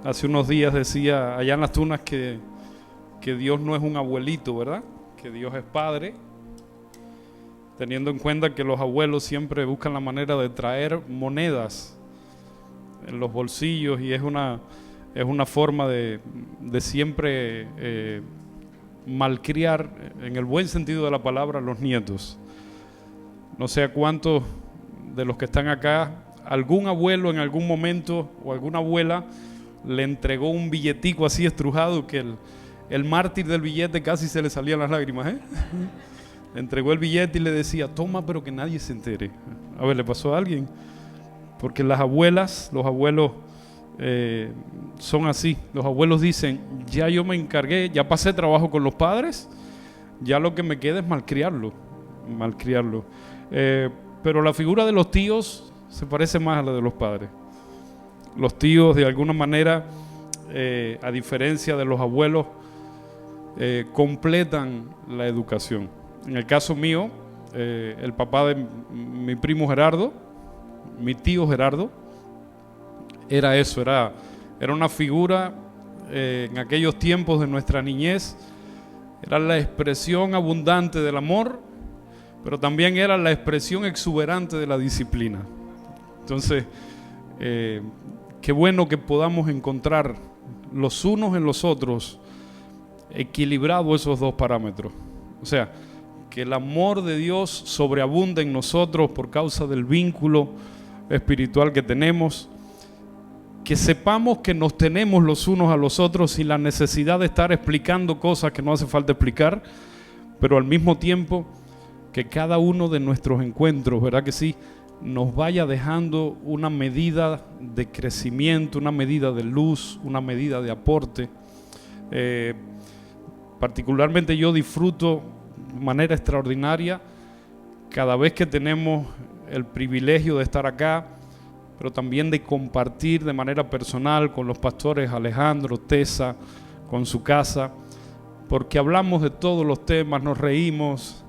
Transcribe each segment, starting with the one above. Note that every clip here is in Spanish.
Hace unos días decía allá en las Tunas que Dios no es un abuelito, ¿verdad? Que Dios es padre, teniendo en cuenta que los abuelos siempre buscan la manera de traer monedas en los bolsillos y es una forma de siempre malcriar, en el buen sentido de la palabra, a los nietos. No sé a cuántos de los que están acá, algún abuelo en algún momento o alguna abuela le entregó un billetico así estrujado que el mártir del billete casi se le salían las lágrimas, ¿eh? Le entregó el billete y le decía, toma, pero que nadie se entere. A ver, ¿le pasó a alguien? Porque las abuelas, los abuelos son así. Los abuelos dicen, ya yo me encargué, ya pasé trabajo con los padres, ya lo que me queda es malcriarlo. Pero la figura de los tíos se parece más a la de los padres. Los tíos, de alguna manera, a diferencia de los abuelos, completan la educación. En el caso mío, el papá de mi primo Gerardo, mi tío Gerardo, era eso, era una figura en aquellos tiempos de nuestra niñez, era la expresión abundante del amor, pero también era la expresión exuberante de la disciplina. Entonces, qué bueno que podamos encontrar los unos en los otros equilibrados esos dos parámetros. O sea, que el amor de Dios sobreabunde en nosotros por causa del vínculo espiritual que tenemos, que sepamos que nos tenemos los unos a los otros sin la necesidad de estar explicando cosas que no hace falta explicar, pero al mismo tiempo que cada uno de nuestros encuentros, ¿verdad que sí?, nos vaya dejando una medida de crecimiento, una medida de luz, una medida de aporte. Particularmente yo disfruto de manera extraordinaria cada vez que tenemos el privilegio de estar acá, pero también de compartir de manera personal con los pastores Alejandro, Tessa, con su casa, porque hablamos de todos los temas, nos reímos.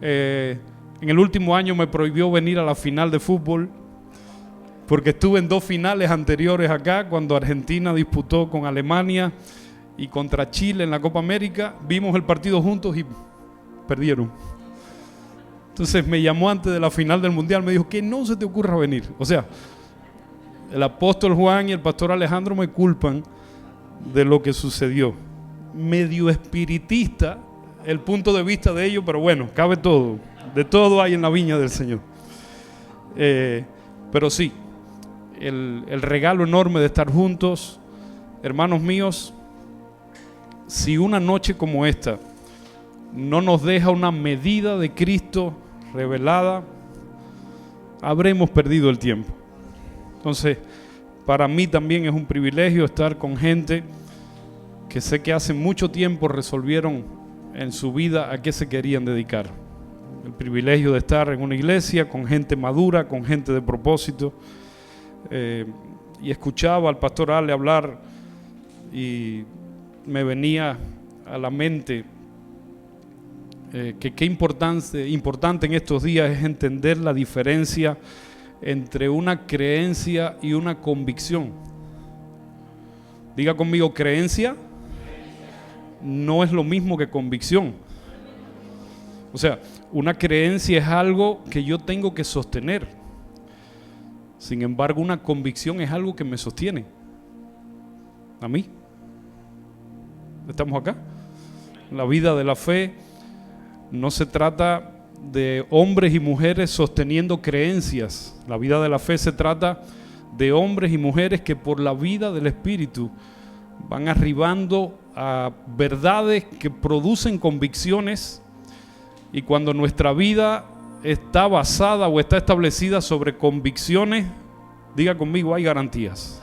En el último año me prohibió venir a la final de fútbol porque estuve en 2 finales anteriores acá, cuando Argentina disputó con Alemania y contra Chile en la Copa América. Vimos el partido juntos y perdieron. Entonces me llamó antes de la final del Mundial, me dijo que no se te ocurra venir. O sea, el apóstol Juan y el pastor Alejandro me culpan de lo que sucedió. Medio espiritista el punto de vista de ellos, pero bueno, cabe todo. De todo hay en la viña del Señor. Pero sí, el regalo enorme de estar juntos, hermanos míos. Si una noche como esta no nos deja una medida de Cristo revelada, habremos perdido el tiempo. Entonces, para mí también es un privilegio estar con gente que sé que hace mucho tiempo resolvieron en su vida a qué se querían dedicar. El privilegio de estar en una iglesia con gente madura, con gente de propósito. Y escuchaba al pastor Ale hablar y me venía a la mente que qué importante en estos días es entender la diferencia entre una creencia y una convicción. Diga conmigo, creencia no es lo mismo que convicción. O sea, una creencia es algo que yo tengo que sostener. Sin embargo, una convicción es algo que me sostiene a mí. ¿Estamos acá? La vida de la fe no se trata de hombres y mujeres sosteniendo creencias. La vida de la fe se trata de hombres y mujeres que por la vida del Espíritu van arribando a verdades que producen convicciones. Y cuando nuestra vida está basada o está establecida sobre convicciones, diga conmigo, hay garantías.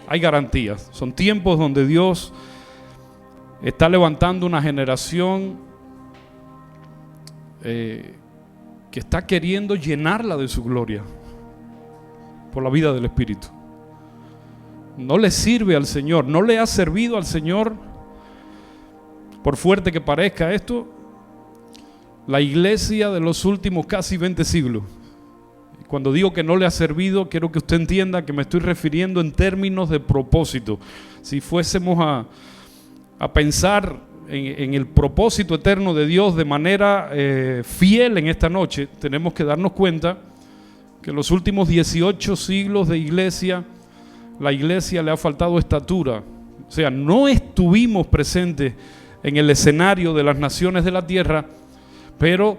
Hay garantías. Son tiempos donde Dios está levantando una generación que está queriendo llenarla de su gloria por la vida del Espíritu. No le sirve al Señor, no le ha servido al Señor, por fuerte que parezca esto, la iglesia de los últimos casi 20 siglos. Cuando digo que no le ha servido, quiero que usted entienda que me estoy refiriendo en términos de propósito. Si fuésemos a pensar en el propósito eterno de Dios de manera fiel en esta noche, tenemos que darnos cuenta que en los últimos 18 siglos de iglesia, la iglesia le ha faltado estatura. O sea, no estuvimos presentes en el escenario de las naciones de la tierra, pero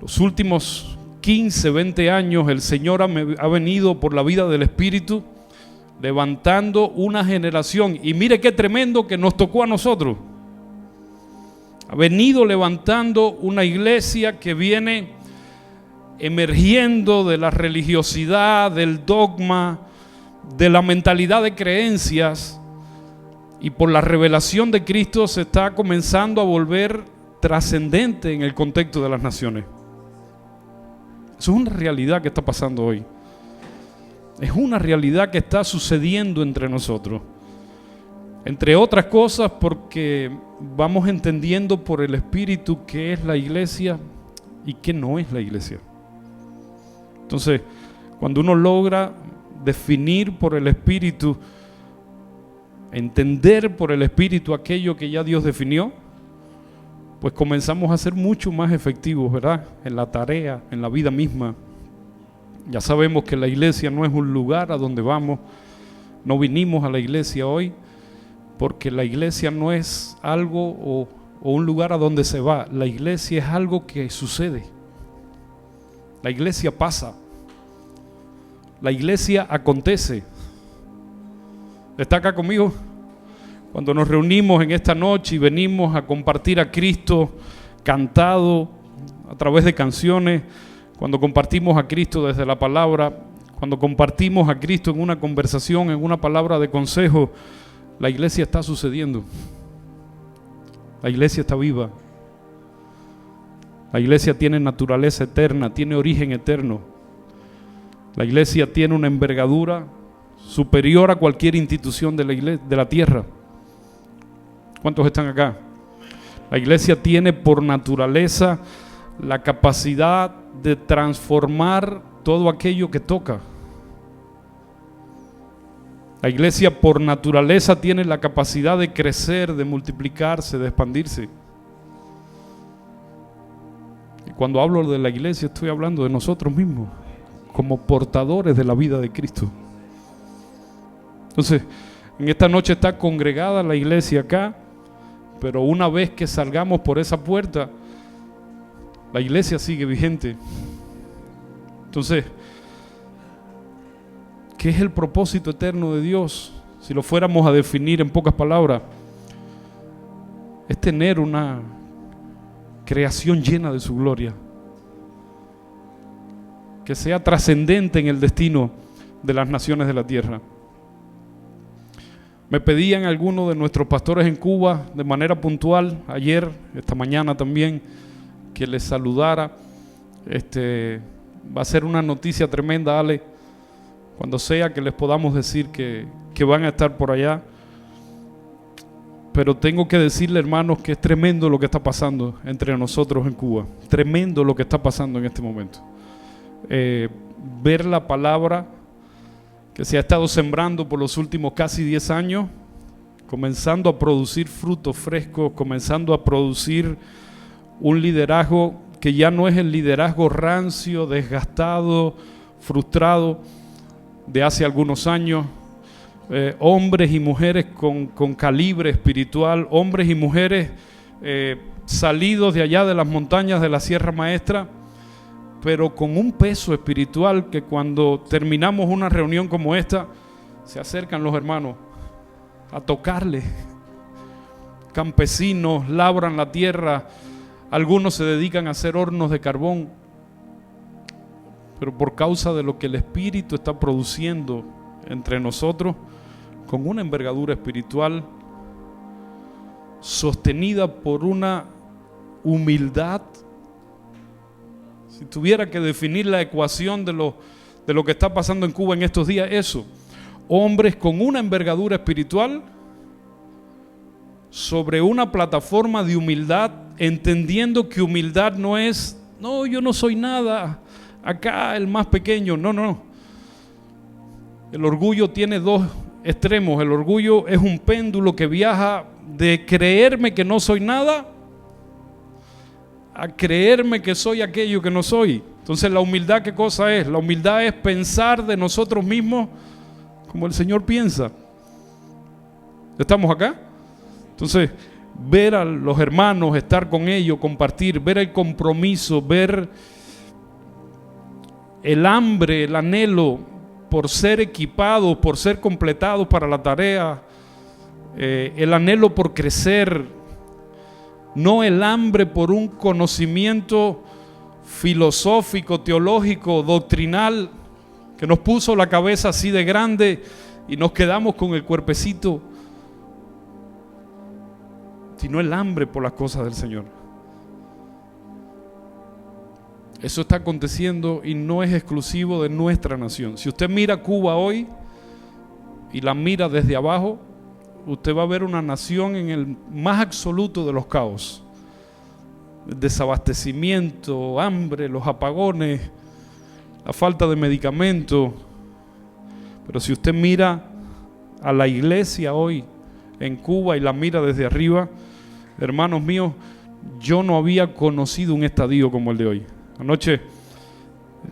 los últimos 15, 20 años el Señor ha venido por la vida del Espíritu levantando una generación, y mire qué tremendo que nos tocó a nosotros. Ha venido levantando una iglesia que viene emergiendo de la religiosidad, del dogma, de la mentalidad de creencias, y por la revelación de Cristo se está comenzando a volver trascendente en el contexto de las naciones. Eso es una realidad que está pasando hoy. Es una realidad que está sucediendo entre nosotros. Entre otras cosas porque vamos entendiendo por el Espíritu qué es la iglesia y qué no es la iglesia. Entonces, cuando uno logra definir por el Espíritu, entender por el Espíritu aquello que ya Dios definió, pues comenzamos a ser mucho más efectivos, ¿verdad? En la tarea, en la vida misma. Ya sabemos que la iglesia no es un lugar a donde vamos. No vinimos a la iglesia hoy porque la iglesia no es algo o un lugar a donde se va. La iglesia es algo que sucede. La iglesia pasa. La iglesia acontece. ¿Está acá conmigo? Cuando nos reunimos en esta noche y venimos a compartir a Cristo cantado a través de canciones, cuando compartimos a Cristo desde la palabra, cuando compartimos a Cristo en una conversación, en una palabra de consejo, la iglesia está sucediendo. La iglesia está viva. La iglesia tiene naturaleza eterna, tiene origen eterno. La iglesia tiene una envergadura superior a cualquier institución de la iglesia, de la tierra. ¿Cuántos están acá? La iglesia tiene por naturaleza la capacidad de transformar todo aquello que toca. La iglesia por naturaleza tiene la capacidad de crecer, de multiplicarse, de expandirse. Y cuando hablo de la iglesia estoy hablando de nosotros mismos, como portadores de la vida de Cristo. Entonces, en esta noche está congregada la iglesia acá, pero una vez que salgamos por esa puerta, la iglesia sigue vigente. Entonces, ¿qué es el propósito eterno de Dios? Si lo fuéramos a definir en pocas palabras, es tener una creación llena de su gloria, que sea trascendente en el destino de las naciones de la tierra. Me pedían algunos de nuestros pastores en Cuba de manera puntual, ayer, esta mañana también, que les saludara. Va a ser una noticia tremenda, Ale, cuando sea que les podamos decir que van a estar por allá. Pero tengo que decirle, hermanos, que es tremendo lo que está pasando entre nosotros en Cuba. Tremendo lo que está pasando en este momento. Ver la palabra que se ha estado sembrando por los últimos casi 10 años, comenzando a producir frutos frescos, comenzando a producir un liderazgo que ya no es el liderazgo rancio, desgastado, frustrado de hace algunos años. Hombres y mujeres con calibre espiritual, hombres y mujeres salidos de allá de las montañas de la Sierra Maestra, pero con un peso espiritual que cuando terminamos una reunión como esta, se acercan los hermanos a tocarle. Campesinos labran la tierra, algunos se dedican a hacer hornos de carbón, pero por causa de lo que el Espíritu está produciendo entre nosotros, con una envergadura espiritual sostenida por una humildad. Si tuviera que definir la ecuación de lo que está pasando en Cuba en estos días, eso, hombres con una envergadura espiritual sobre una plataforma de humildad, entendiendo que humildad no es, no, yo no soy nada, acá el más pequeño. No, no. El orgullo tiene dos extremos. El orgullo es un péndulo que viaja de creerme que no soy nada a creerme que soy aquello que no soy. Entonces la humildad, ¿qué cosa es? La humildad es pensar de nosotros mismos como el Señor piensa. ¿Estamos acá? Entonces, ver a los hermanos, estar con ellos, compartir, ver el compromiso, ver el hambre, el anhelo por ser equipados, por ser completados para la tarea, el anhelo por crecer, no el hambre por un conocimiento filosófico, teológico, doctrinal, que nos puso la cabeza así de grande y nos quedamos con el cuerpecito, sino el hambre por las cosas del Señor. Eso está aconteciendo y no es exclusivo de nuestra nación. Si usted mira Cuba hoy y la mira desde abajo, usted va a ver una nación en el más absoluto de los caos. El desabastecimiento, hambre, los apagones, la falta de medicamentos. Pero si usted mira a la iglesia hoy en Cuba y la mira desde arriba, hermanos míos, yo no había conocido un estadio como el de hoy. Anoche,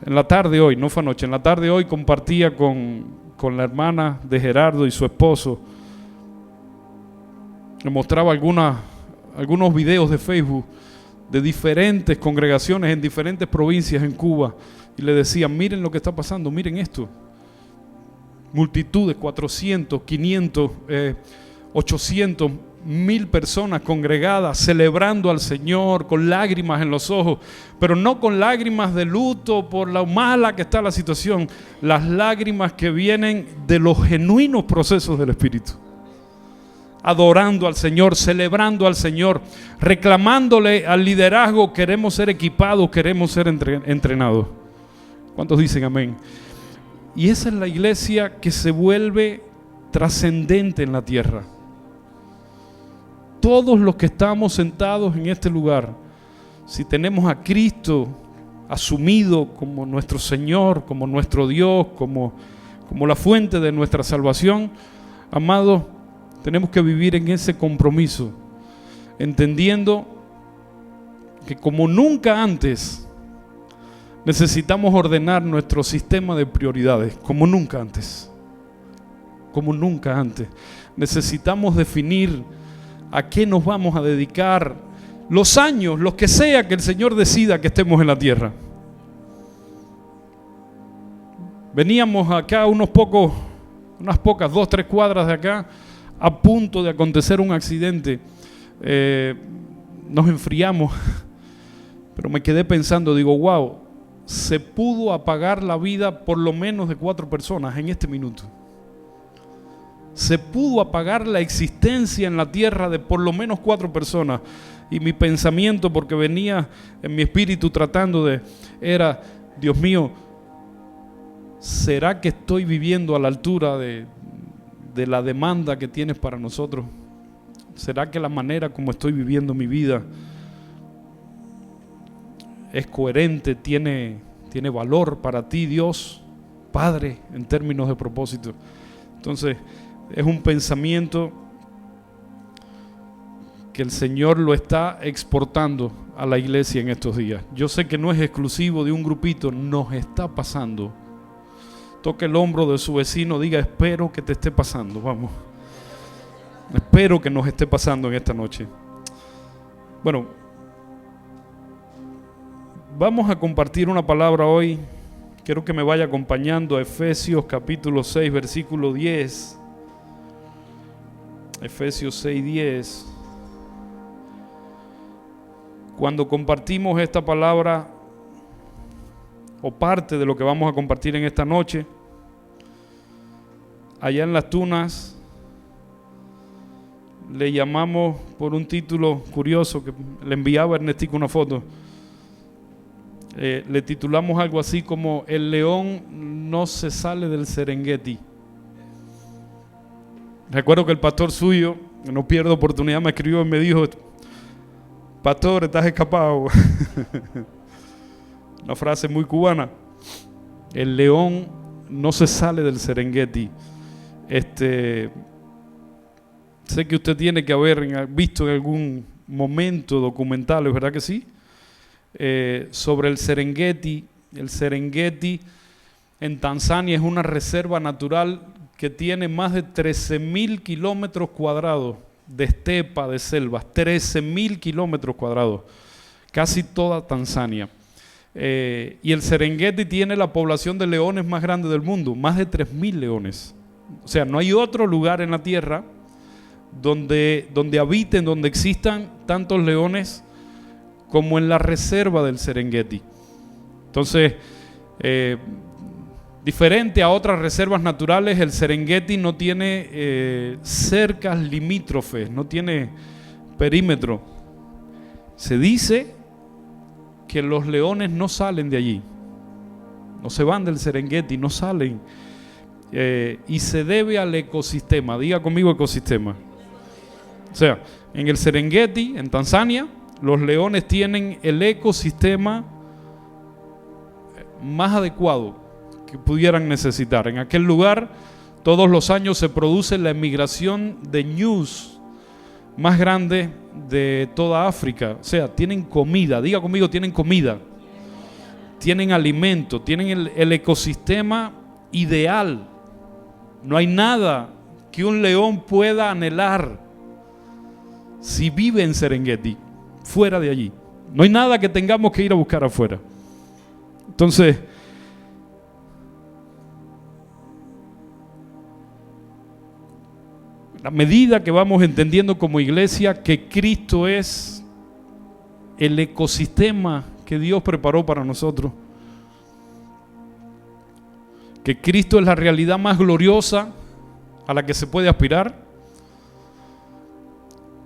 en la tarde hoy, no fue anoche, en la tarde hoy compartía con la hermana de Gerardo y su esposo. Le mostraba algunos videos de Facebook de diferentes congregaciones en diferentes provincias en Cuba y le decía, miren lo que está pasando, miren esto. Multitudes, 400, 500, 800, 1000 personas congregadas celebrando al Señor con lágrimas en los ojos, pero no con lágrimas de luto por lo mala que está la situación, las lágrimas que vienen de los genuinos procesos del Espíritu. Adorando al Señor, celebrando al Señor, reclamándole al liderazgo. Queremos ser equipados, queremos ser entrenados. ¿Cuántos dicen amén? Y esa es la iglesia que se vuelve trascendente en la tierra. Todos los que estamos sentados en este lugar, si tenemos a Cristo asumido como nuestro Señor, como nuestro Dios, como la fuente de nuestra salvación, amados, tenemos que vivir en ese compromiso, entendiendo que como nunca antes necesitamos ordenar nuestro sistema de prioridades, como nunca antes. Como nunca antes. Necesitamos definir a qué nos vamos a dedicar los años, los que sea que el Señor decida que estemos en la tierra. Veníamos acá unas pocas, 2-3 cuadras de acá, a punto de acontecer un accidente. Nos enfriamos, pero me quedé pensando, digo, wow, se pudo apagar la vida por lo menos de 4 personas en este minuto. Se pudo apagar la existencia en la tierra de por lo menos 4 personas. Y mi pensamiento, porque venía en mi espíritu era, Dios mío, ¿será que estoy viviendo a la altura de la demanda que tienes para nosotros? ¿Será que la manera como estoy viviendo mi vida es coherente, tiene valor para ti, Dios, Padre, en términos de propósito? Entonces, es un pensamiento que el Señor lo está exportando a la iglesia en estos días. Yo sé que no es exclusivo de un grupito, nos está pasando. Toque el hombro de su vecino, diga, espero que te esté pasando, vamos. Espero que nos esté pasando en esta noche. Bueno, vamos a compartir una palabra hoy. Quiero que me vaya acompañando a Efesios capítulo 6, versículo 10. Efesios 6:10. Cuando compartimos esta palabra, o parte de lo que vamos a compartir en esta noche, allá en Las Tunas, le llamamos por un título curioso que le enviaba a Ernestico una foto. Le titulamos algo así como El león no se sale del Serengeti. Recuerdo que el pastor suyo, no pierdo oportunidad, me escribió y me dijo, pastor, estás escapado. Una frase muy cubana. El león no se sale del Serengeti. Sé que usted tiene que haber visto en algún momento documentales, ¿verdad que sí? Sobre el Serengeti. El Serengeti en Tanzania es una reserva natural que tiene más de 13.000 kilómetros cuadrados de estepa, de selvas. 13.000 kilómetros cuadrados, casi toda Tanzania. Y el Serengeti tiene la población de leones más grande del mundo, más de 3.000 leones. O sea, no hay otro lugar en la tierra donde habiten, donde existan tantos leones como en la reserva del Serengeti. Entonces, diferente a otras reservas naturales, el Serengeti no tiene cercas limítrofes, no tiene perímetro. Se dice que los leones no salen de allí, no se van del Serengeti, no salen, y se debe al ecosistema. Diga conmigo ecosistema. O sea, en el Serengeti, en Tanzania, los leones tienen el ecosistema más adecuado que pudieran necesitar. En aquel lugar, todos los años se produce la emigración de ñus más grande de toda África. O sea, tienen comida. Diga conmigo, tienen comida. Tienen alimento, tienen el ecosistema ideal. No hay nada que un león pueda anhelar si vive en Serengeti, fuera de allí. No hay nada que tengamos que ir a buscar afuera. Entonces, a medida que vamos entendiendo como iglesia que Cristo es el ecosistema que Dios preparó para nosotros, que Cristo es la realidad más gloriosa a la que se puede aspirar,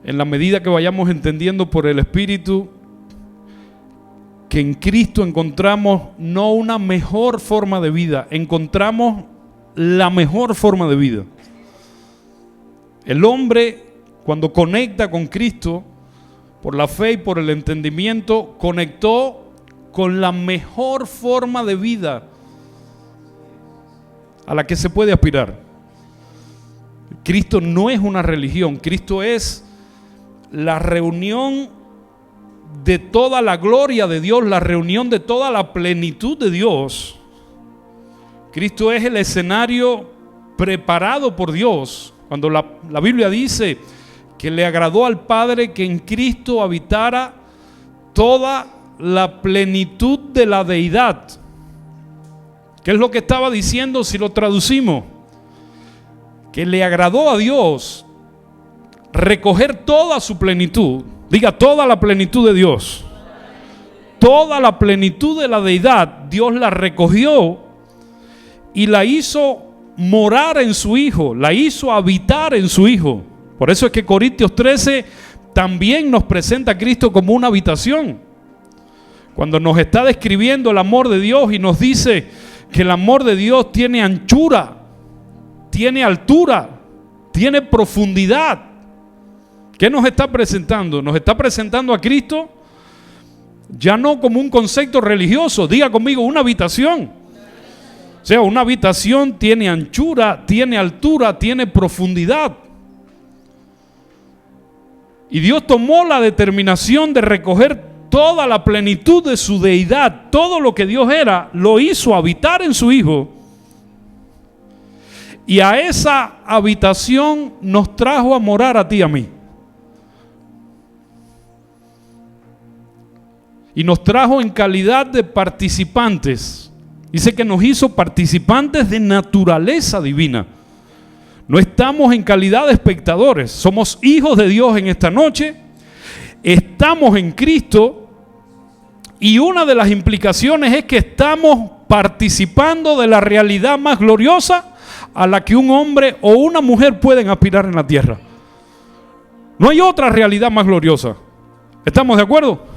en la medida que vayamos entendiendo por el Espíritu que en Cristo encontramos no una mejor forma de vida, encontramos la mejor forma de vida. El hombre, cuando conecta con Cristo, por la fe y por el entendimiento, conectó con la mejor forma de vida a la que se puede aspirar. Cristo no es una religión, Cristo es la reunión de toda la gloria de Dios, la reunión de toda la plenitud de Dios. Cristo es el escenario preparado por Dios. Cuando la Biblia dice que le agradó al Padre que en Cristo habitara toda la plenitud de la deidad. ¿Qué es lo que estaba diciendo si lo traducimos? Que le agradó a Dios recoger toda su plenitud. Diga, toda la plenitud de Dios. Toda la plenitud de la deidad, Dios la recogió y la hizo morar en su Hijo, la hizo habitar en su Hijo. Por eso es que Corintios 13 también nos presenta a Cristo como una habitación. Cuando nos está describiendo el amor de Dios y nos dice que el amor de Dios tiene anchura, tiene altura, tiene profundidad. ¿Qué nos está presentando? Nos está presentando a Cristo ya no como un concepto religioso. Diga conmigo, una habitación. O sea, una habitación tiene anchura, tiene altura, tiene profundidad. Y Dios tomó la determinación de recoger toda la plenitud de su deidad. Todo lo que Dios era, lo hizo habitar en su Hijo. Y a esa habitación nos trajo a morar a ti y a mí. Y nos trajo en calidad de participantes. Dice que nos hizo participantes de naturaleza divina. No estamos en calidad de espectadores. Somos hijos de Dios en esta noche. Estamos en Cristo. Y una de las implicaciones es que estamos participando de la realidad más gloriosa a la que un hombre o una mujer pueden aspirar en la tierra. No hay otra realidad más gloriosa. ¿Estamos de acuerdo?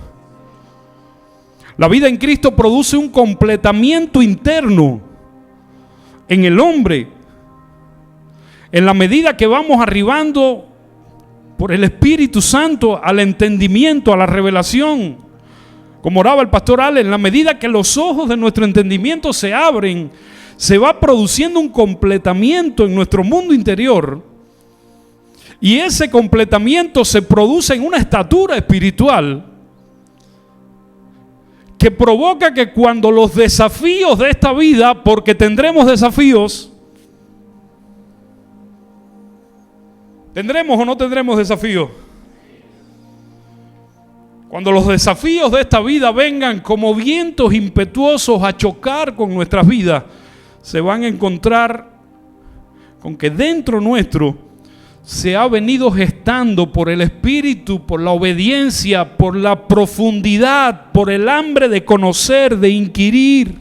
La vida en Cristo produce un completamiento interno en el hombre. En la medida que vamos arribando por el Espíritu Santo al entendimiento, a la revelación, Como oraba el pastor Ale, en la medida que los ojos de nuestro entendimiento se abren, se va produciendo un completamiento en nuestro mundo interior. Y ese completamiento se produce en una estatura espiritual que provoca que cuando los desafíos de esta vida, porque tendremos desafíos, ¿tendremos o no tendremos desafíos? Cuando los desafíos de esta vida vengan como vientos impetuosos a chocar con nuestras vidas, se van a encontrar con que dentro nuestro se ha venido gestando por el Espíritu, por la obediencia, por la profundidad, por el hambre de conocer, de inquirir,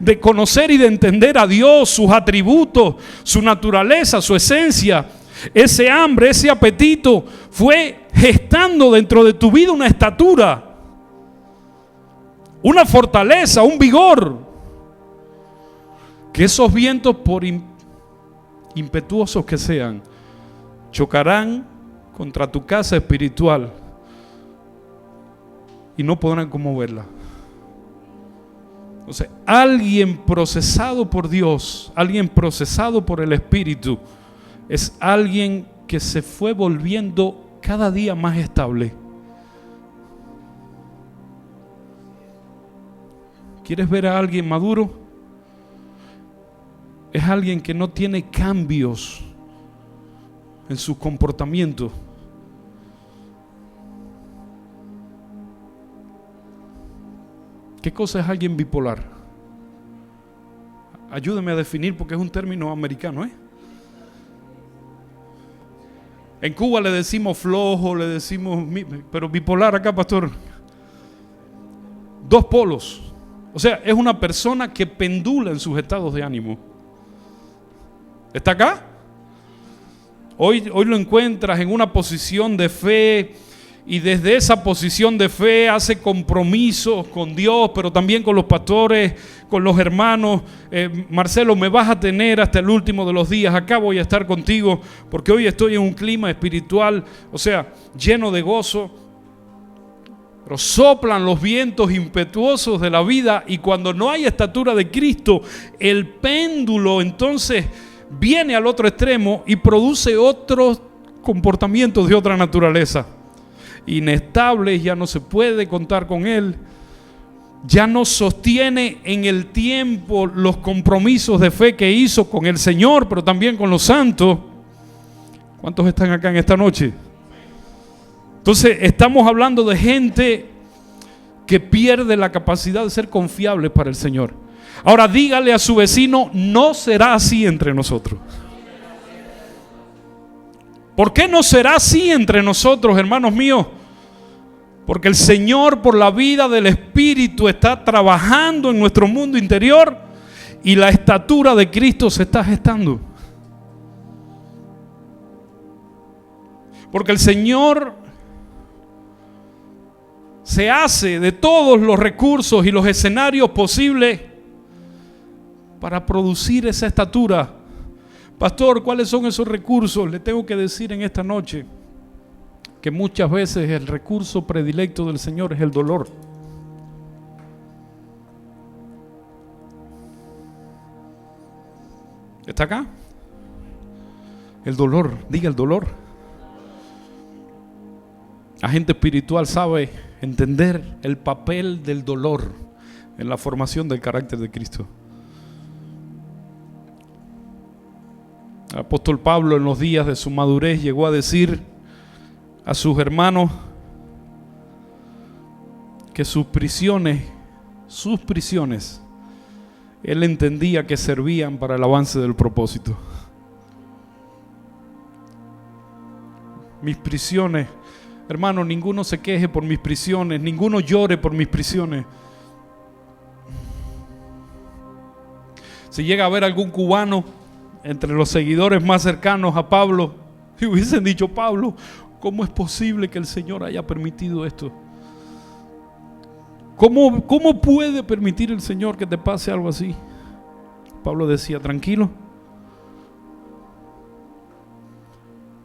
de conocer y de entender a Dios, sus atributos, su naturaleza, su esencia. Ese hambre, ese apetito fue gestando dentro de tu vida una estatura, una fortaleza, un vigor, que esos vientos, por impetuosos que sean, chocarán contra tu casa espiritual y no podrán conmoverla. Entonces, alguien procesado por Dios, alguien procesado por el Espíritu, es alguien que se fue volviendo cada día más estable. ¿Quieres ver a alguien maduro? Es alguien que no tiene cambios en su comportamiento. ¿Qué cosa es alguien bipolar? Ayúdame a definir, porque es un término americano, En Cuba le decimos flojo, le decimos, pero bipolar acá, pastor, dos polos. O sea, es una persona que pendula en sus estados de ánimo. ¿Está acá? Hoy lo encuentras en una posición de fe, y desde esa posición de fe hace compromisos con Dios, pero también con los pastores, con los hermanos. Marcelo, me vas a tener hasta el último de los días, acá voy a estar contigo, porque hoy estoy en un clima espiritual, o sea, lleno de gozo. Pero soplan los vientos impetuosos de la vida, y cuando no hay estatura de Cristo, el péndulo entonces viene al otro extremo y produce otros comportamientos de otra naturaleza. Inestables, ya no se puede contar con él, ya no sostiene en el tiempo los compromisos de fe que hizo con el Señor, pero también con los santos. ¿Cuántos están acá en esta noche? Entonces estamos hablando de gente que pierde la capacidad de ser confiable para el Señor. Ahora dígale a su vecino, no será así entre nosotros. ¿Por qué no será así entre nosotros, hermanos míos? Porque el Señor, por la vida del Espíritu, está trabajando en nuestro mundo interior, y la estatura de Cristo se está gestando. Porque el Señor se hace de todos los recursos y los escenarios posibles para producir esa estatura. Pastor, ¿cuáles son esos recursos? Le tengo que decir en esta noche que muchas veces el recurso predilecto del Señor es el dolor. ¿Está acá? El dolor, diga el dolor. La gente espiritual sabe entender el papel del dolor en la formación del carácter de Cristo. El apóstol Pablo, en los días de su madurez, llegó a decir a sus hermanos que sus prisiones, él entendía que servían para el avance del propósito. Mis prisiones, hermano, ninguno se queje por mis prisiones, ninguno llore por mis prisiones. Si llega a haber algún cubano entre los seguidores más cercanos a Pablo, y hubiesen dicho, Pablo, ¿cómo es posible que el Señor haya permitido esto? ¿Cómo puede permitir el Señor que te pase algo así? Pablo decía, tranquilo,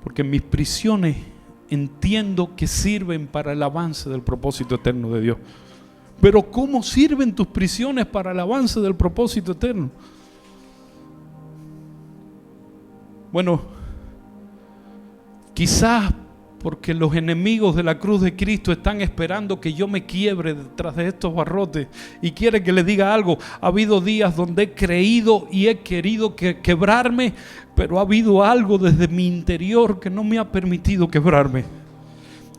porque mis prisiones entiendo que sirven para el avance del propósito eterno de Dios. Pero ¿cómo sirven tus prisiones para el avance del propósito eterno? Bueno, quizás porque los enemigos de la cruz de Cristo están esperando que yo me quiebre detrás de estos barrotes y quieren que les diga algo. Ha habido días donde he creído y he querido quebrarme, pero ha habido algo desde mi interior que no me ha permitido quebrarme.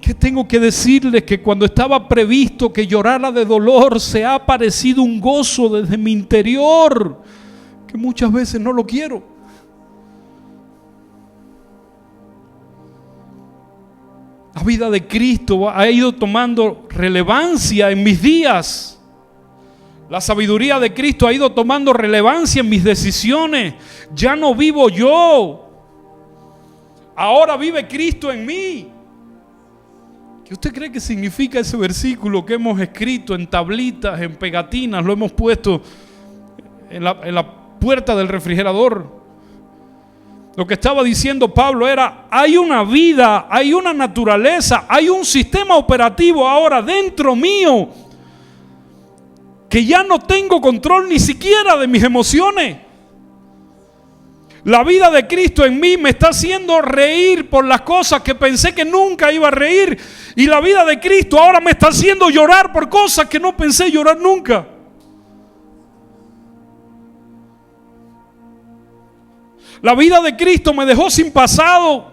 ¿Qué tengo que decirles? Que cuando estaba previsto que llorara de dolor, se ha aparecido un gozo desde mi interior que muchas veces no lo quiero. La vida de Cristo ha ido tomando relevancia en mis días. La sabiduría de Cristo ha ido tomando relevancia en mis decisiones. Ya no vivo yo. Ahora vive Cristo en mí. ¿Qué usted cree que significa ese versículo que hemos escrito en tablitas, en pegatinas? Lo hemos puesto en la puerta del refrigerador. Lo que estaba diciendo Pablo era: hay una vida, hay una naturaleza, hay un sistema operativo ahora dentro mío que ya no tengo control ni siquiera de mis emociones. La vida de Cristo en mí me está haciendo reír por las cosas que pensé que nunca iba a reír, y la vida de Cristo ahora me está haciendo llorar por cosas que no pensé llorar nunca. La vida de Cristo me dejó sin pasado.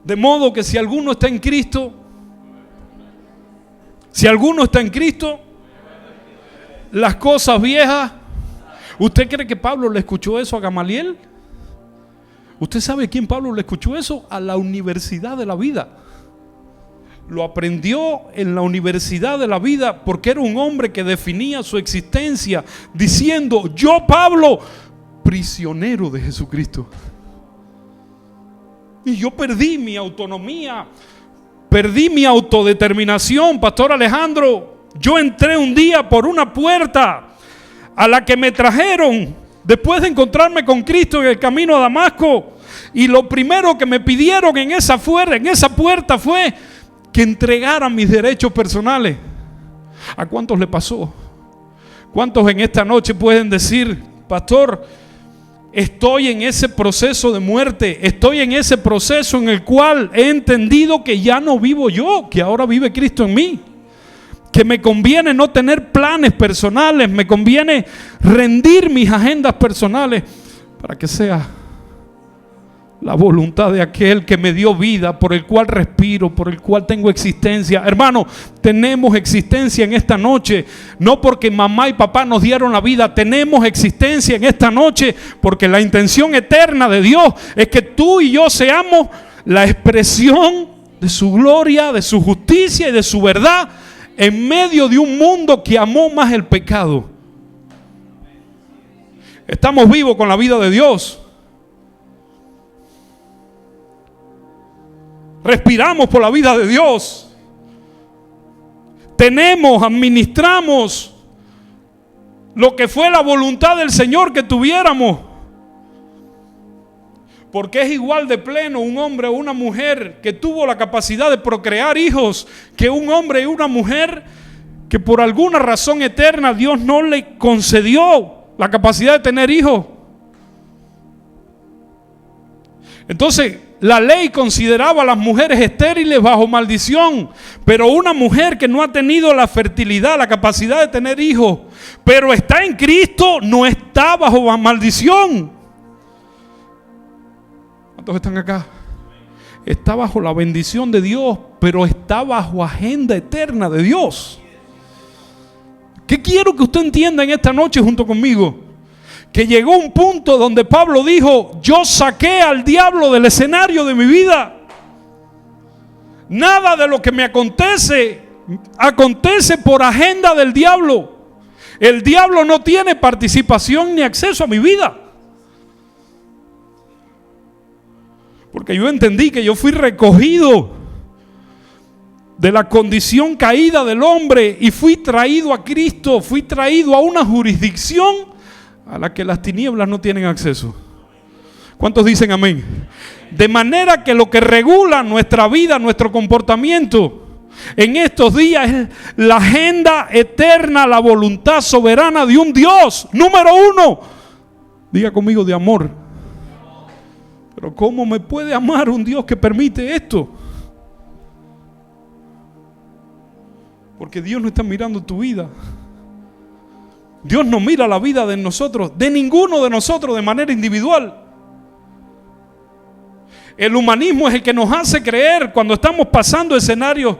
De modo que si alguno está en Cristo, las cosas viejas. ¿Usted cree que Pablo le escuchó eso a Gamaliel? ¿Usted sabe a quién Pablo le escuchó eso? A la universidad de la vida. Lo aprendió en la universidad de la vida, porque era un hombre que definía su existencia diciendo: yo, Pablo, prisionero de Jesucristo. Y yo perdí mi autonomía, perdí mi autodeterminación, Pastor Alejandro. Yo entré un día por una puerta a la que me trajeron después de encontrarme con Cristo en el camino a Damasco, y lo primero que me pidieron en esa puerta fue que entregara mis derechos personales. ¿A cuántos le pasó? ¿Cuántos en esta noche pueden decir: pastor, estoy en ese proceso de muerte, estoy en ese proceso en el cual he entendido que ya no vivo yo, que ahora vive Cristo en mí, que me conviene no tener planes personales, me conviene rendir mis agendas personales para que sea la voluntad de aquel que me dio vida, por el cual respiro, por el cual tengo existencia? Hermano, tenemos existencia en esta noche, no porque mamá y papá nos dieron la vida. Tenemos existencia en esta noche porque la intención eterna de Dios es que tú y yo seamos la expresión de su gloria, de su justicia y de su verdad en medio de un mundo que amó más el pecado. Estamos vivos con la vida de Dios. Respiramos por la vida de Dios. Administramos lo que fue la voluntad del Señor que tuviéramos. Porque es igual de pleno un hombre o una mujer que tuvo la capacidad de procrear hijos que un hombre y una mujer que por alguna razón eterna Dios no le concedió la capacidad de tener hijos. Entonces, la ley consideraba a las mujeres estériles bajo maldición, pero una mujer que no ha tenido la fertilidad, la capacidad de tener hijos, pero está en Cristo, no está bajo maldición. ¿Cuántos están acá? Está bajo la bendición de Dios, pero está bajo agenda eterna de Dios. ¿Qué quiero que usted entienda en esta noche junto conmigo? Que llegó un punto donde Pablo dijo: yo saqué al diablo del escenario de mi vida. Nada de lo que me acontece por agenda del diablo. El diablo no tiene participación ni acceso a mi vida. Porque yo entendí que yo fui recogido de la condición caída del hombre y fui traído a Cristo, fui traído a una jurisdicción a la que las tinieblas no tienen acceso. ¿Cuántos dicen amén? De manera que lo que regula nuestra vida, nuestro comportamiento en estos días es la agenda eterna, la voluntad soberana de un Dios, número uno. Diga conmigo, de amor. Pero ¿cómo me puede amar un Dios que permite esto? Porque Dios no está mirando tu vida. Dios no mira la vida de nosotros, de ninguno de nosotros de manera individual. El humanismo es el que nos hace creer cuando estamos pasando escenarios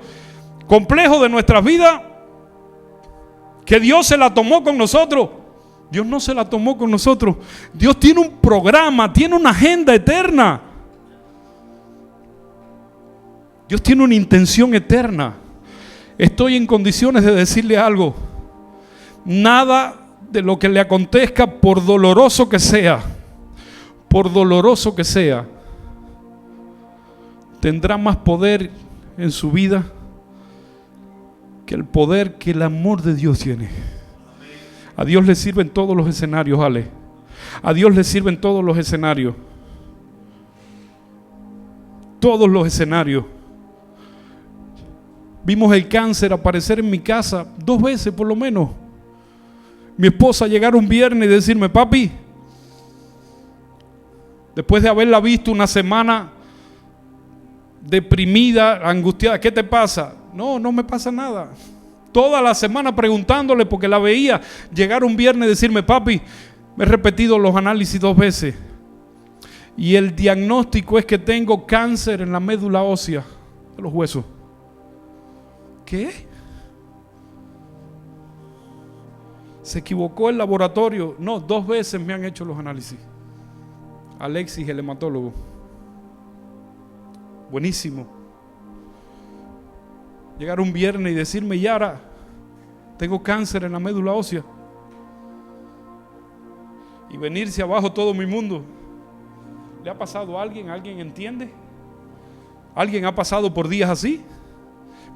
complejos de nuestras vidas que Dios se la tomó con nosotros. Dios no se la tomó con nosotros. Dios tiene un programa, tiene una agenda eterna. Dios tiene una intención eterna. Estoy en condiciones de decirle algo. Nada de lo que le acontezca, por doloroso que sea, tendrá más poder en su vida que el poder que el amor de Dios tiene. A Dios le sirven todos los escenarios, Ale. A Dios le sirven todos los escenarios. Todos los escenarios. Vimos el cáncer aparecer en mi casa 2 veces por lo menos. Mi esposa llegar un viernes y decirme: papi, después de haberla visto una semana deprimida, angustiada, ¿qué te pasa? No, no me pasa nada. Toda la semana preguntándole porque la veía, llegar un viernes y decirme: papi, me he repetido los análisis 2 veces y el diagnóstico es que tengo cáncer en la médula ósea de los huesos. ¿Qué? ¿Se equivocó el laboratorio? No, 2 veces me han hecho los análisis. Alexis, el hematólogo. Buenísimo. Llegar un viernes y decirme: Yara, tengo cáncer en la médula ósea. Y venirse abajo todo mi mundo. ¿Le ha pasado a alguien? ¿Alguien entiende? ¿Alguien ha pasado por días así?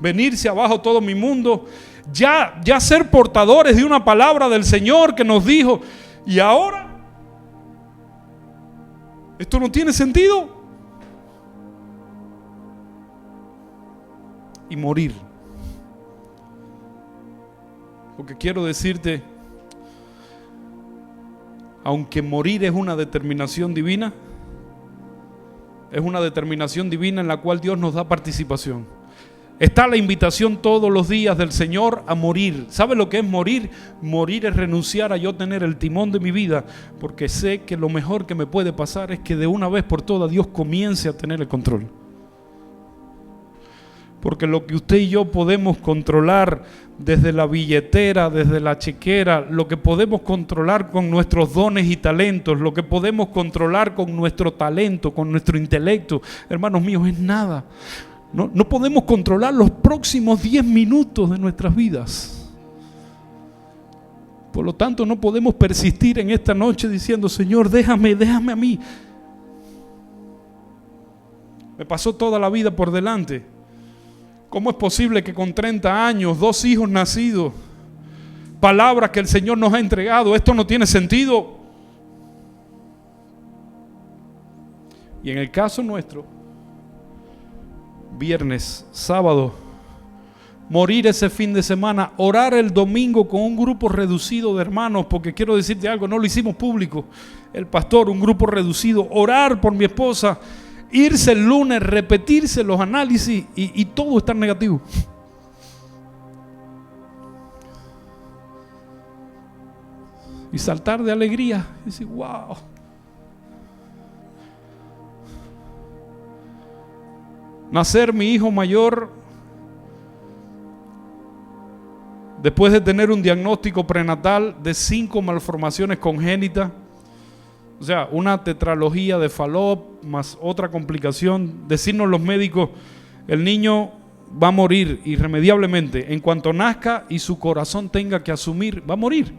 Venirse abajo todo mi mundo. Ya ser portadores de una palabra del Señor que nos dijo: ¿y ahora? ¿Esto no tiene sentido? Y morir. Porque quiero decirte, aunque morir es una determinación divina, es una determinación divina en la cual Dios nos da participación. Está la invitación todos los días del Señor a morir. ¿Sabe lo que es morir? Morir es renunciar a yo tener el timón de mi vida, porque sé que lo mejor que me puede pasar es que de una vez por todas Dios comience a tener el control. Porque lo que usted y yo podemos controlar desde la billetera, desde la chequera, lo que podemos controlar con nuestros dones y talentos, lo que podemos controlar con nuestro talento, con nuestro intelecto, hermanos míos, es nada. No podemos controlar los próximos 10 minutos de nuestras vidas. Por lo tanto, no podemos persistir en esta noche diciendo: Señor, déjame a mí. Me pasó toda la vida por delante. ¿Cómo es posible que con 30 años, 2 hijos nacidos, palabras que el Señor nos ha entregado, esto no tiene sentido? Y en el caso nuestro, viernes, sábado, morir ese fin de semana, orar el domingo con un grupo reducido de hermanos, porque quiero decirte algo, no lo hicimos público, el pastor, un grupo reducido, orar por mi esposa, irse el lunes, repetirse los análisis y todo está negativo. Y saltar de alegría y decir: wow. Nacer mi hijo mayor después de tener un diagnóstico prenatal de 5 malformaciones congénitas, o sea, una tetralogía de Fallot más otra complicación. Decirnos los médicos: el niño va a morir irremediablemente en cuanto nazca y su corazón tenga que asumir, va a morir.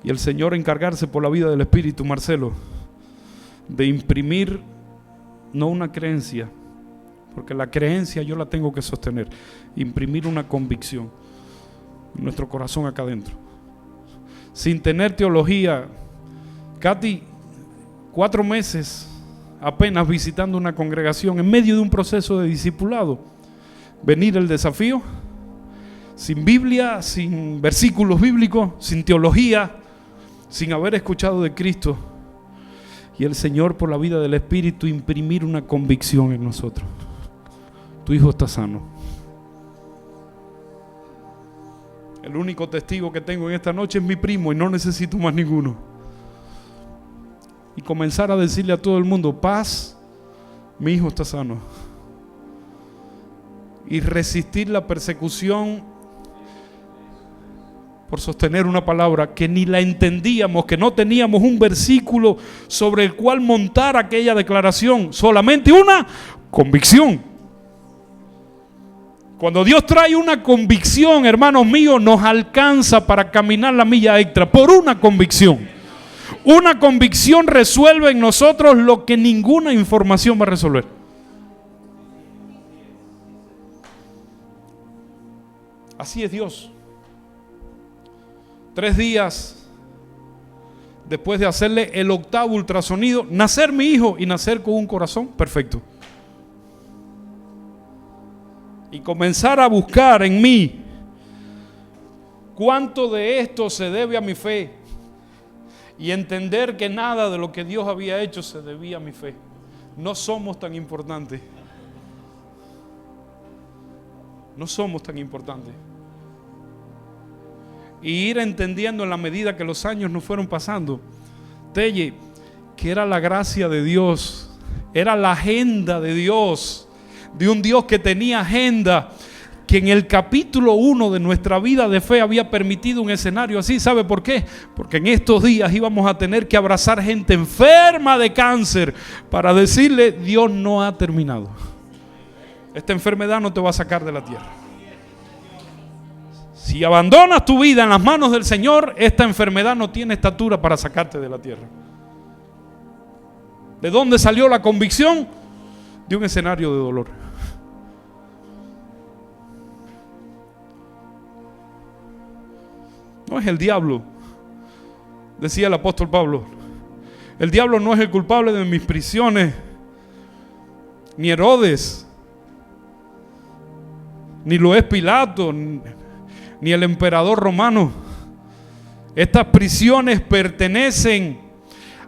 Y el Señor encargarse por la vida del Espíritu, Marcelo, de imprimir no una creencia, porque la creencia yo la tengo que sostener, imprimir una convicción en nuestro corazón acá adentro, sin tener teología, Katy, 4 meses apenas visitando una congregación en medio de un proceso de discipulado. Venir el desafío, sin Biblia, sin versículos bíblicos, sin teología, sin haber escuchado de Cristo. Y el Señor, por la vida del Espíritu, imprimir una convicción en nosotros. Tu hijo está sano. El único testigo que tengo en esta noche es mi primo y no necesito más ninguno. Y comenzar a decirle a todo el mundo: paz, mi hijo está sano. Y resistir la persecución por sostener una palabra que ni la entendíamos, que no teníamos un versículo sobre el cual montar aquella declaración, solamente una convicción. Cuando Dios trae una convicción, hermanos míos, nos alcanza para caminar la milla extra por una convicción. Una convicción resuelve en nosotros lo que ninguna información va a resolver. Así es Dios. 3 días después de hacerle el 8º ultrasonido, nacer mi hijo y nacer con un corazón perfecto. Y comenzar a buscar en mí cuánto de esto se debe a mi fe y entender que nada de lo que Dios había hecho se debía a mi fe. No somos tan importantes. No somos tan importantes. Y ir entendiendo en la medida que los años nos fueron pasando, Telle, que era la gracia de Dios, era la agenda de Dios, de un Dios que tenía agenda, que en el capítulo 1 de nuestra vida de fe había permitido un escenario así. ¿Sabe por qué? Porque en estos días íbamos a tener que abrazar gente enferma de cáncer para decirle: Dios no ha terminado. Esta enfermedad no te va a sacar de la tierra. Si abandonas tu vida en las manos del Señor, esta enfermedad no tiene estatura para sacarte de la tierra. ¿De dónde salió la convicción? De un escenario de dolor. No es el diablo, decía el apóstol Pablo. El diablo no es el culpable de mis prisiones, ni Herodes, ni lo es Pilato, ni el emperador romano. Estas prisiones pertenecen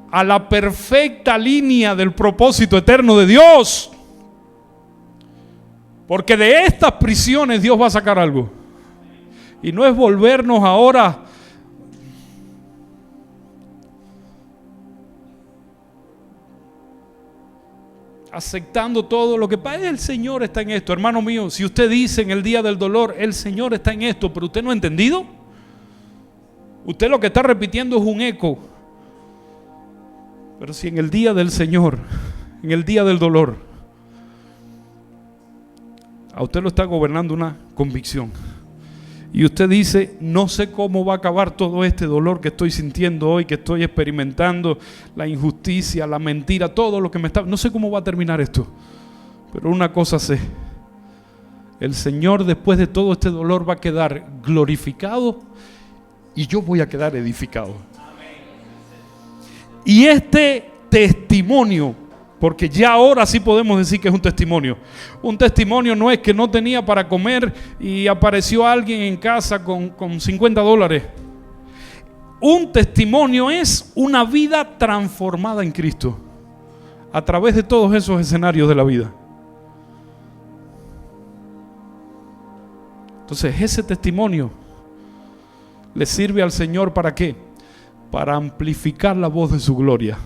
a la perfecta línea del propósito eterno de Dios, porque de estas prisiones Dios va a sacar algo. Y no es volvernos ahora aceptando todo lo que pasa. El Señor está en esto, hermano mío. Si usted dice en el día del dolor: el Señor está en esto, pero usted no ha entendido, usted lo que está repitiendo es un eco. Pero si en el día del Señor, en el día del dolor, a usted lo está gobernando una convicción, y usted dice: no sé cómo va a acabar todo este dolor que estoy sintiendo hoy, que estoy experimentando, la injusticia, la mentira, todo lo que me está... No sé cómo va a terminar esto, pero una cosa sé: el Señor, después de todo este dolor, va a quedar glorificado y yo voy a quedar edificado. Y este testimonio, porque ya ahora sí podemos decir que es un testimonio. Un testimonio no es que no tenía para comer y apareció alguien en casa con $50. Un testimonio es una vida transformada en Cristo a través de todos esos escenarios de la vida. Entonces ese testimonio le sirve al Señor ¿para qué? Para amplificar la voz de su gloria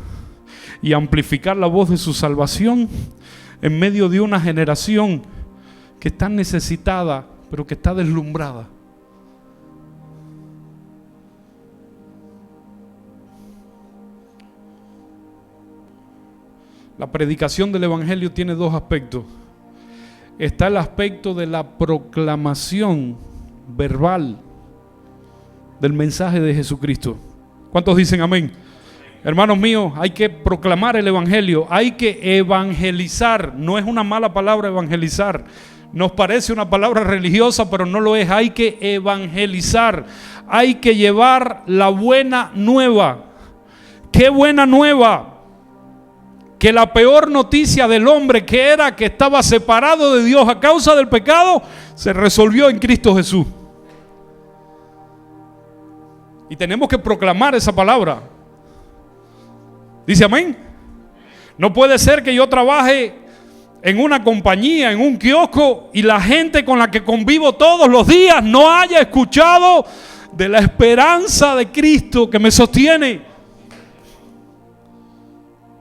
y amplificar la voz de su salvación en medio de una generación que está necesitada, pero que está deslumbrada. La predicación del Evangelio tiene 2 aspectos. Está el aspecto de la proclamación verbal del mensaje de Jesucristo. ¿Cuántos dicen amén? Hermanos míos, hay que proclamar el Evangelio, hay que evangelizar. No es una mala palabra evangelizar. Nos parece una palabra religiosa, pero no lo es. Hay que evangelizar. Hay que llevar la buena nueva. qué buena nueva, que la peor noticia del hombre, que era que estaba separado de Dios a causa del pecado, se resolvió en Cristo Jesús. Y tenemos que proclamar esa palabra. Dice amén. No puede ser que yo trabaje en una compañía, en un kiosco, y la gente con la que convivo todos los días no haya escuchado de la esperanza de Cristo que me sostiene.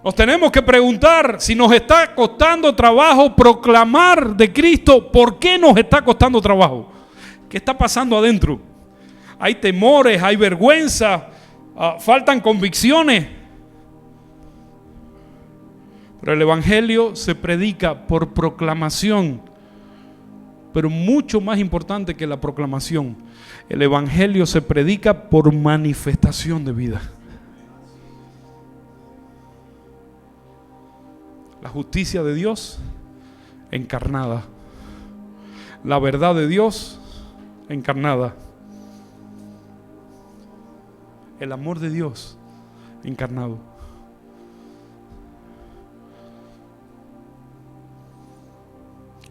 Nos tenemos que preguntar si nos está costando trabajo proclamar de Cristo. ¿Por qué nos está costando trabajo? ¿Qué está pasando adentro? Hay temores, hay vergüenza, faltan convicciones. Pero el Evangelio se predica por proclamación. Pero mucho más importante que la proclamación, el Evangelio se predica por manifestación de vida. La justicia de Dios encarnada. La verdad de Dios encarnada. El amor de Dios encarnado.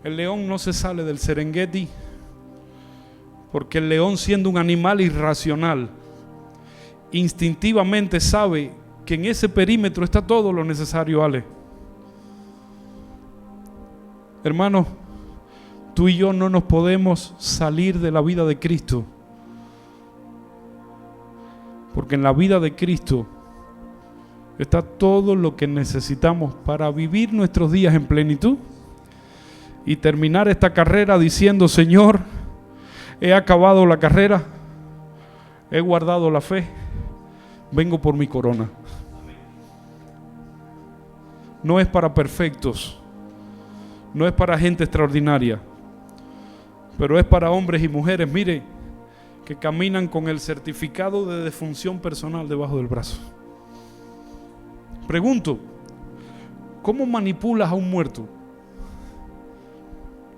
El león no se sale del Serengeti porque el león, siendo un animal irracional, instintivamente sabe que en ese perímetro está todo lo necesario, Ale. Hermanos, tú y yo no nos podemos salir de la vida de Cristo, porque en la vida de Cristo está todo lo que necesitamos para vivir nuestros días en plenitud y terminar esta carrera diciendo: Señor, he acabado la carrera, he guardado la fe, vengo por mi corona. No es para perfectos, no es para gente extraordinaria, pero es para hombres y mujeres, mire, que caminan con el certificado de defunción personal debajo del brazo. Pregunto, ¿cómo manipulas a un muerto?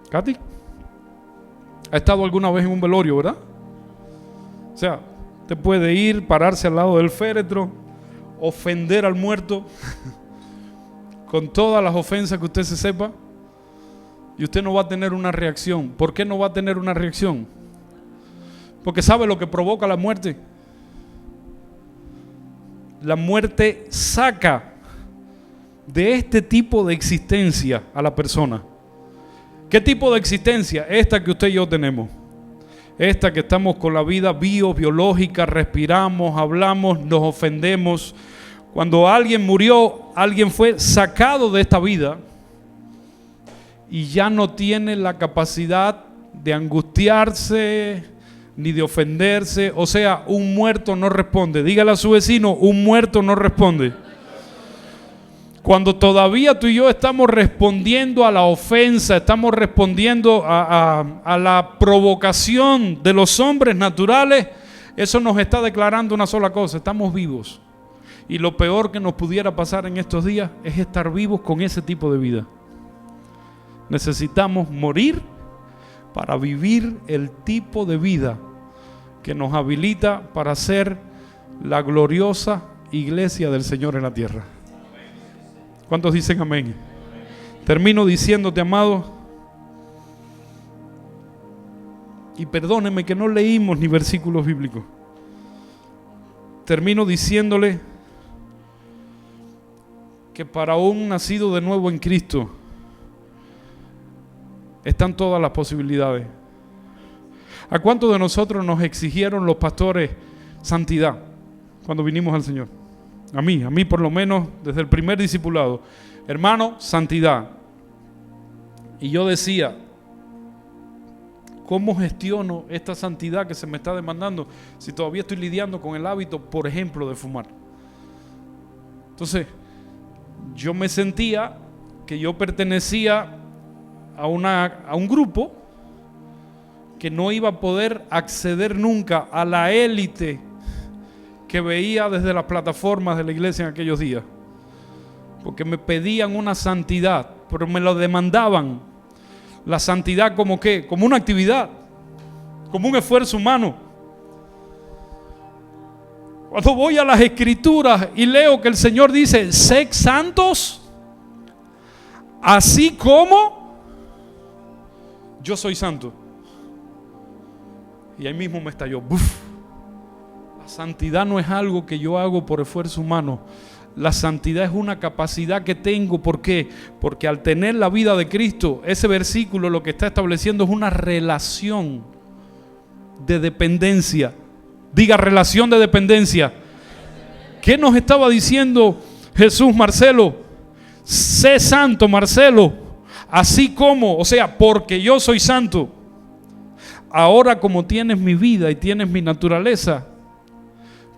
Katy, ¿ha estado alguna vez en un velorio, verdad? O sea, usted puede ir, pararse al lado del féretro, ofender al muerto con todas las ofensas que usted se sepa, y usted no va a tener una reacción. ¿Por qué no va a tener una reacción? Porque sabe lo que provoca la muerte. La muerte saca de este tipo de existencia a la persona. ¿Qué tipo de existencia? Esta que usted y yo tenemos. Esta que estamos con la vida biológica, respiramos, hablamos, nos ofendemos. Cuando alguien murió, alguien fue sacado de esta vida y ya no tiene la capacidad de angustiarse ni de ofenderse. O sea, un muerto no responde. Dígale a su vecino: un muerto no responde. Cuando todavía tú y yo estamos respondiendo a la ofensa, estamos respondiendo a la provocación de los hombres naturales, eso nos está declarando una sola cosa: estamos vivos. Y lo peor que nos pudiera pasar en estos días es estar vivos con ese tipo de vida. Necesitamos morir para vivir el tipo de vida que nos habilita para ser la gloriosa iglesia del Señor en la tierra. ¿Cuántos dicen amén? Termino diciéndote, amado, y perdóneme que no leímos ni versículos bíblicos. Termino diciéndole que para un nacido de nuevo en Cristo están todas las posibilidades. ¿A cuántos de nosotros nos exigieron los pastores santidad cuando vinimos al Señor? A mí por lo menos desde el primer discipulado: hermano, santidad. Y yo decía: ¿cómo gestiono esta santidad que se me está demandando si todavía estoy lidiando con el hábito, por ejemplo, de fumar? Entonces, yo me sentía que yo pertenecía a un grupo que no iba a poder acceder nunca a la élite que veía desde las plataformas de la iglesia en aquellos días, porque me pedían una santidad, pero me lo demandaban. La santidad como qué, como una actividad, como un esfuerzo humano. Cuando voy a las Escrituras y leo que el Señor dice, sed santos, así como yo soy santo. Y ahí mismo me estalló. ¡Buf! La santidad no es algo que yo hago por esfuerzo humano. La santidad es una capacidad que tengo. ¿Por qué? Porque al tener la vida de Cristo, ese versículo lo que está estableciendo es una relación de dependencia. Diga, relación de dependencia. ¿Qué nos estaba diciendo Jesús, Marcelo? Sé santo, Marcelo, así como, o sea, porque yo soy santo. Ahora, como tienes mi vida y tienes mi naturaleza,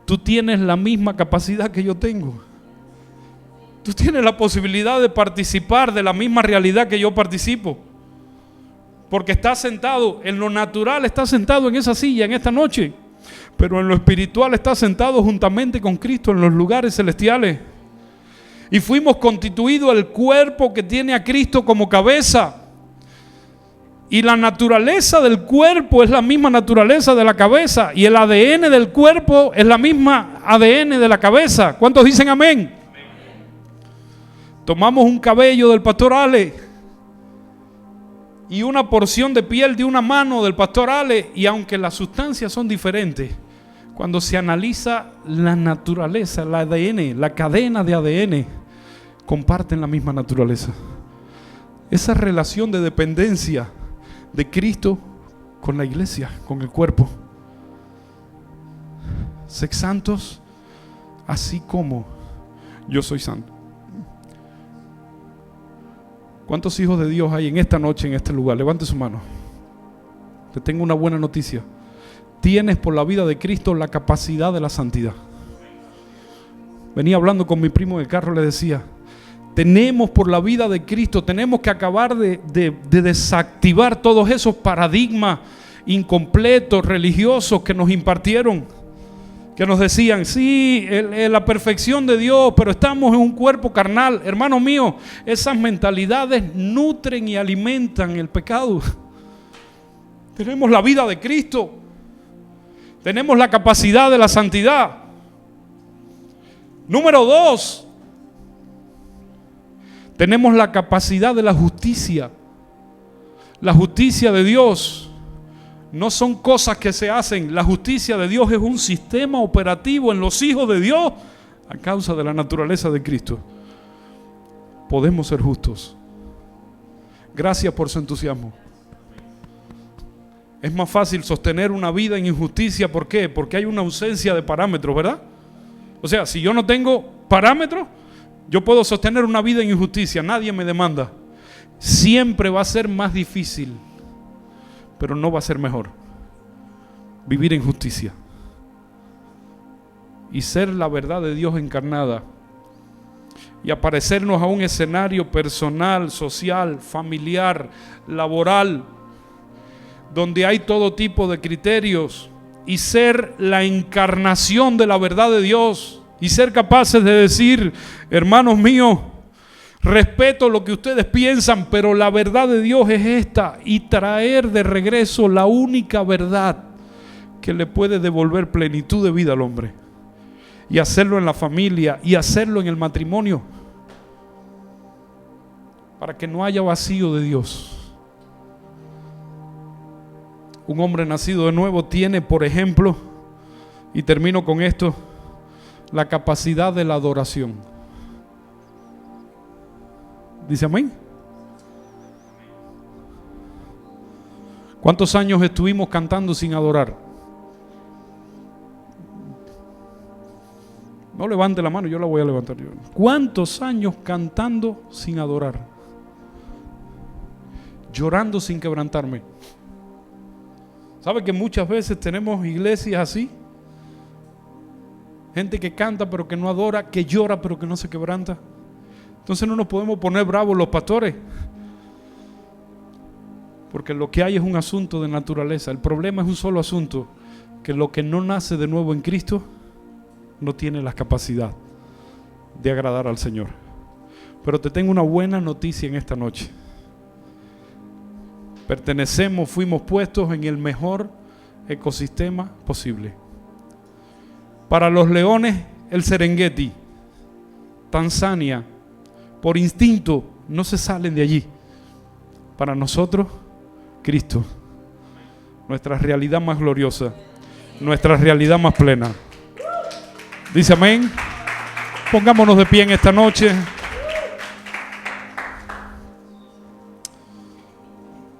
tú tienes la misma capacidad que yo tengo. Tú tienes la posibilidad de participar de la misma realidad que yo participo. Porque estás sentado, en lo natural estás sentado en esa silla en esta noche, pero en lo espiritual estás sentado juntamente con Cristo en los lugares celestiales. Y fuimos constituidos el cuerpo que tiene a Cristo como cabeza. Y la naturaleza del cuerpo es la misma naturaleza de la cabeza. Y el ADN del cuerpo es la misma ADN de la cabeza. ¿Cuántos dicen amén? Tomamos un cabello del pastor Ale y una porción de piel de una mano del pastor Ale, y aunque las sustancias son diferentes, cuando se analiza la naturaleza, el ADN, la cadena de ADN, comparten la misma naturaleza. Esa relación de dependencia de Cristo con la iglesia, con el cuerpo. Sed santos, así como yo soy santo. ¿Cuántos hijos de Dios hay en esta noche, en este lugar? Levante su mano. Te tengo una buena noticia. Tienes por la vida de Cristo la capacidad de la santidad. Venía hablando con mi primo en el carro, le decía, tenemos por la vida de Cristo, tenemos que acabar de desactivar todos esos paradigmas incompletos, religiosos que nos impartieron, que nos decían, sí, la perfección de Dios, pero estamos en un cuerpo carnal. Hermano mío, esas mentalidades nutren y alimentan el pecado. Tenemos la vida de Cristo, tenemos la capacidad de la santidad. Número 2, tenemos la capacidad de la justicia. La justicia de Dios no son cosas que se hacen. La justicia de Dios es un sistema operativo en los hijos de Dios a causa de la naturaleza de Cristo. Podemos ser justos. Gracias por su entusiasmo. Es más fácil sostener una vida en injusticia. ¿Por qué? Porque hay una ausencia de parámetros, ¿verdad? O sea, si yo no tengo parámetros, yo puedo sostener una vida en injusticia. Nadie me demanda. Siempre va a ser más difícil, pero no va a ser mejor vivir en justicia y ser la verdad de Dios encarnada y aparecernos a un escenario personal, social, familiar, laboral, donde hay todo tipo de criterios, y ser la encarnación de la verdad de Dios y ser capaces de decir, hermanos míos, respeto lo que ustedes piensan, pero la verdad de Dios es esta, y traer de regreso la única verdad que le puede devolver plenitud de vida al hombre, y hacerlo en la familia y hacerlo en el matrimonio, para que no haya vacío de Dios. Un hombre nacido de nuevo tiene, por ejemplo, y termino con esto, la capacidad de la adoración. ¿Dice amén? ¿Cuántos años estuvimos cantando sin adorar? No levante la mano, yo la voy a levantar. ¿Cuántos años cantando sin adorar? Llorando sin quebrantarme. ¿Sabe que muchas veces tenemos iglesias así? Gente que canta pero que no adora, que llora pero que no se quebranta. Entonces no nos podemos poner bravos los pastores, porque lo que hay es un asunto de naturaleza. El problema es un solo asunto, que lo que no nace de nuevo en Cristo no tiene la capacidad de agradar al Señor. Pero te tengo una buena noticia en esta noche. Fuimos puestos en el mejor ecosistema posible. Para los leones, el Serengeti. Tanzania, por instinto, no se salen de allí. Para nosotros, Cristo. Nuestra realidad más gloriosa. Nuestra realidad más plena. Dice amén. Pongámonos de pie en esta noche.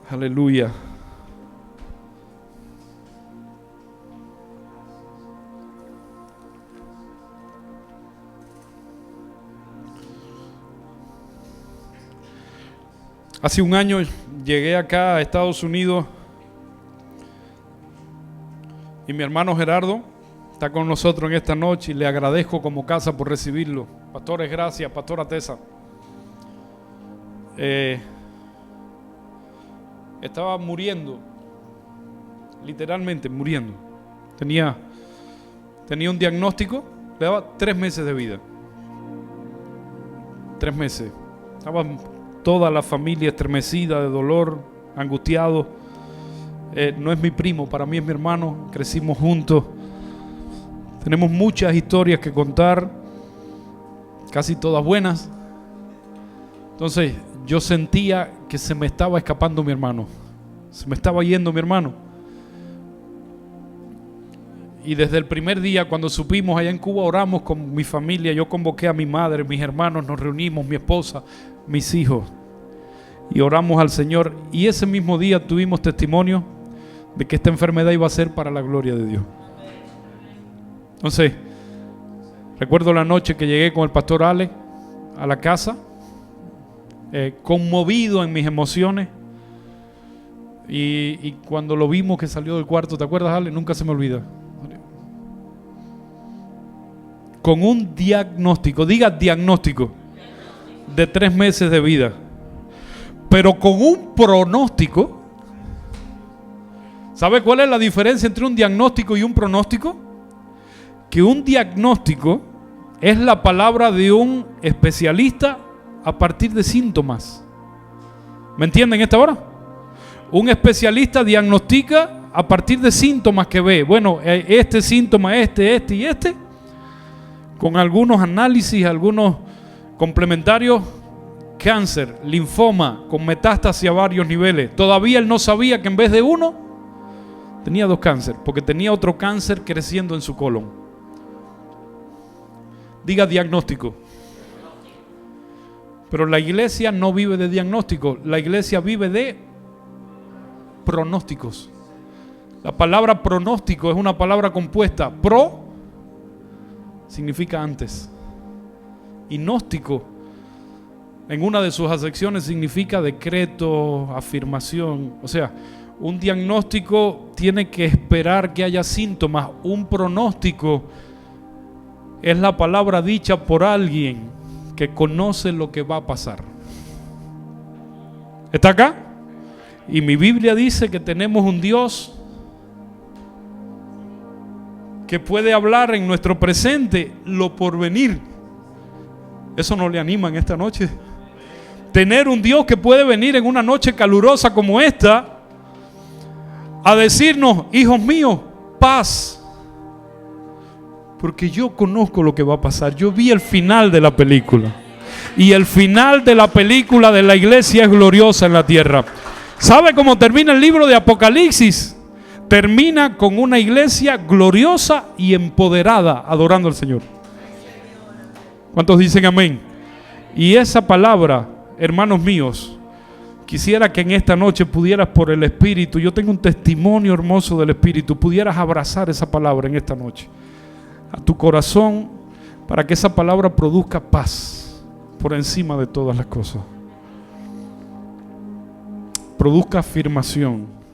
Aleluya. Hace un año llegué acá a Estados Unidos y mi hermano Gerardo está con nosotros en esta noche y le agradezco como casa por recibirlo. Pastores, gracias. Pastora Tessa. Estaba muriendo, literalmente muriendo. Tenía un diagnóstico, le daba 3 meses de vida. 3 meses. Estaba toda la familia estremecida de dolor, angustiado. No es mi primo, para mí es mi hermano. Crecimos juntos. Tenemos muchas historias que contar, casi todas buenas. Entonces yo sentía que se me estaba escapando mi hermano. Se me estaba yendo mi hermano. Y desde el primer día, cuando supimos, allá en Cuba oramos con mi familia. Yo convoqué a mi madre, mis hermanos, nos reunimos, mi esposa, mis hijos, y oramos al Señor. Y ese mismo día tuvimos testimonio de que esta enfermedad iba a ser para la gloria de Dios. Entonces, recuerdo la noche que llegué con el pastor Ale a la casa, conmovido en mis emociones. Y cuando lo vimos que salió del cuarto, ¿te acuerdas, Ale? Nunca se me olvida. Con un diagnóstico, diga diagnóstico, de 3 meses de vida, pero con un pronóstico. ¿Sabe cuál es la diferencia entre un diagnóstico y un pronóstico? Que un diagnóstico es la palabra de un especialista a partir de síntomas. ¿Me entienden esta hora? Un especialista diagnostica a partir de síntomas que ve. Bueno, este síntoma, este y este, con algunos análisis, algunos complementarios. Cáncer, linfoma, con metástasis a varios niveles. Todavía él no sabía que en vez de uno, tenía 2 cánceres, porque tenía otro cáncer creciendo en su colon. Diga diagnóstico. Pero la iglesia no vive de diagnóstico, la iglesia vive de pronósticos. La palabra pronóstico es una palabra compuesta. Pro significa antes, y gnóstico en una de sus acepciones significa decreto, afirmación. O sea, un diagnóstico tiene que esperar que haya síntomas. Un pronóstico es la palabra dicha por alguien que conoce lo que va a pasar. ¿Está acá? Y mi Biblia dice que tenemos un Dios que puede hablar en nuestro presente lo por venir. ¿Eso no le anima en esta noche? Tener un Dios que puede venir en una noche calurosa como esta a decirnos: hijos míos, paz, porque yo conozco lo que va a pasar. Yo vi el final de la película, y el final de la película de la iglesia es gloriosa en la tierra. ¿Sabe cómo termina el libro de Apocalipsis? Termina con una iglesia gloriosa y empoderada adorando al Señor. ¿Cuántos dicen amén? Y esa palabra, hermanos míos, quisiera que en esta noche pudieras, por el Espíritu, yo tengo un testimonio hermoso del Espíritu, pudieras abrazar esa palabra en esta noche a tu corazón, para que esa palabra produzca paz por encima de todas las cosas, produzca afirmación.